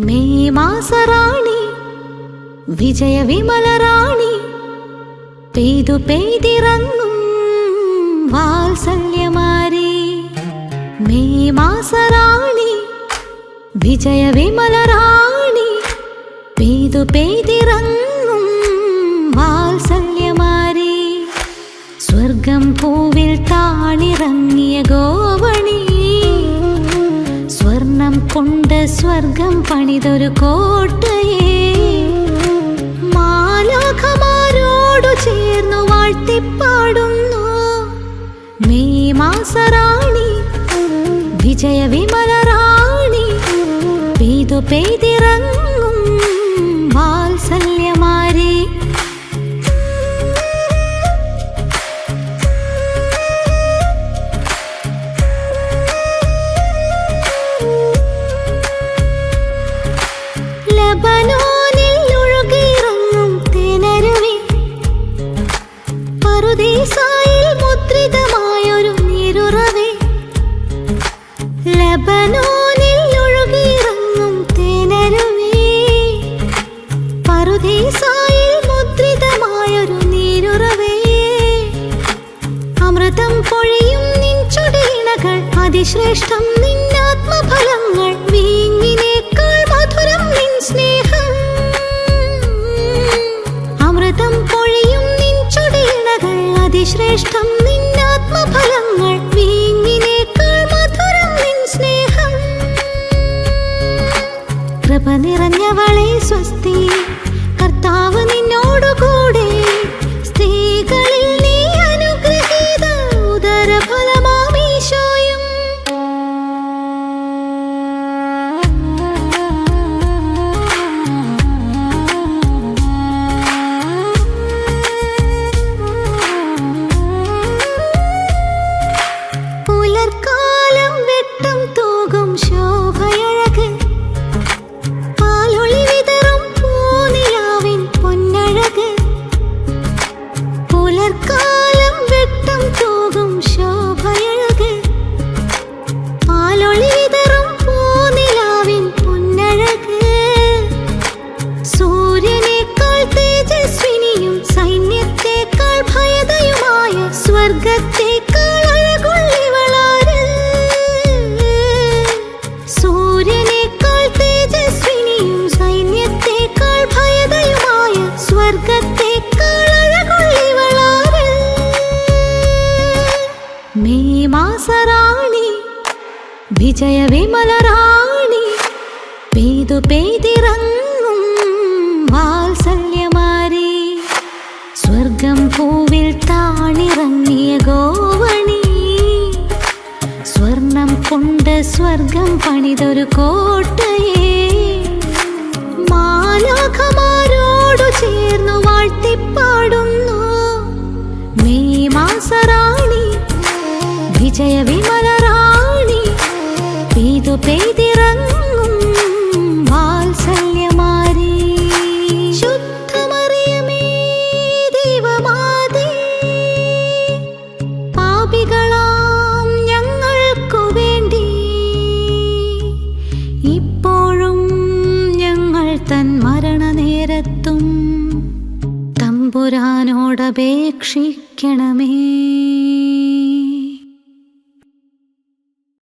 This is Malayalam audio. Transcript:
മെയ് മാസറാണി വിജയ വിമലറാണി പെയ്തു പെയ്തിറങ്ങും വാത്സല്യമാരി. മെയ് മാസറാണി വിജയ വിമലറാണി പെയ്തു പെയ്തിറങ്ങും വാത്സല്യമാരി. സ്വർഗം പൂവിൽ താണിറങ്ങിയ ഗോവണി സ്വർണം കൊണ്ട് സ്വർഗം പണിതൊരു കോട്ടയെ മാലാഖമാരോടു ചേർന്നു വാഴ്ത്തിപ്പാടുന്നു. മെയ് മാസറാണി വിജയ വിമലറാണി പെയ്തു പെയ്തിറങ്ങും വാത്സല്യമാരി. ലബനോനിൽ ഒഴുകിയിറങ്ങും തേനരുവി പറുദീസായിൽ മുദ്രിതമായൊരു നീരുറവേ. ലബനോനിൽ ഒഴുകിയിറങ്ങും തേനരുവി പറുദീസായിൽ മുദ്രിതമായൊരു നീരുറവേ. അമൃതം പൊഴിയും നിൻ ചുടിയിണകൾ അതിശ്രേഷ്ഠം നിന്നാത്മഫലങ്ങൾ വീഞ്ഞിനേക്കാൾ മധുരം നിൻ സ്നേഹം. അമൃതം പൊഴിയും നിൻ ചുടിയിണകൾ അതിശ്രേഷ്ഠം നിന്നാത്മഫലങ്ങൾ വീഞ്ഞിനേക്കാൾ മധുരം നിൻ സ്നേഹം. കൃപ നിറഞ്ഞവളെ സ്വസ്തി കർത്താവ് നിന്നോടുകൂടെ സ്ത്രീകളിൽ നീ അനുഗ്രഹീത ഉദരഫലമാമീശോയും. പുലർക്കാലം വെട്ടം തൂകും ശോഭയഴക് പാലൊളി വിതറും പൂനിലാവിൻ പൊന്നഴക്. പുലർക്കാലം വെട്ടം തൂകും ശോഭയഴക് പാലൊളി വിതറും പൂനിലാവിൻ പൊന്നഴക്. സൂര്യനേക്കാൾ തേജസ്വിനിയും സൈന്യത്തെക്കാൾ ഭയതയുമായ സ്വർഗത്തേക്കാൾ അഴകുള്ളിവളാര്. സൂര്യനേക്കാൾ തേജസ്വിനിയും സൈന്യത്തെക്കാൾ ഭയതയുമായ സ്വർഗത്തേക്കാൾ അഴകുള്ളിവളാര്. മെയ് മാസറാണി വിജയ വിമലറാണി പെയ്തു പെയ്തിറങ്ങും വാത്സല്യമാരി. സ്വർഗം പൂവിൽ താണിറങ്ങിയ ഗോവണി സ്വർണം കൊണ്ട് സ്വർഗം പണിതൊരു കോട്ടയെ മാലാഖമാരോടു ചേർന്നു വാഴ്ത്തിപ്പാടുന്നു. മെയ് മാസറാണി വിജയ വിമലറാണി പെയ്തു പെയ്തിറങ്ങും വാത്സല്യമാരി. ശുദ്ധമറിയമേ ദൈവമാതേ പാപികളാം ഞങ്ങൾക്കു വേണ്ടി ഇപ്പോഴും ഞങ്ങൾ തൻ മരണനേരത്തും തമ്പുരാനോടപേക്ഷിക്കണമേ.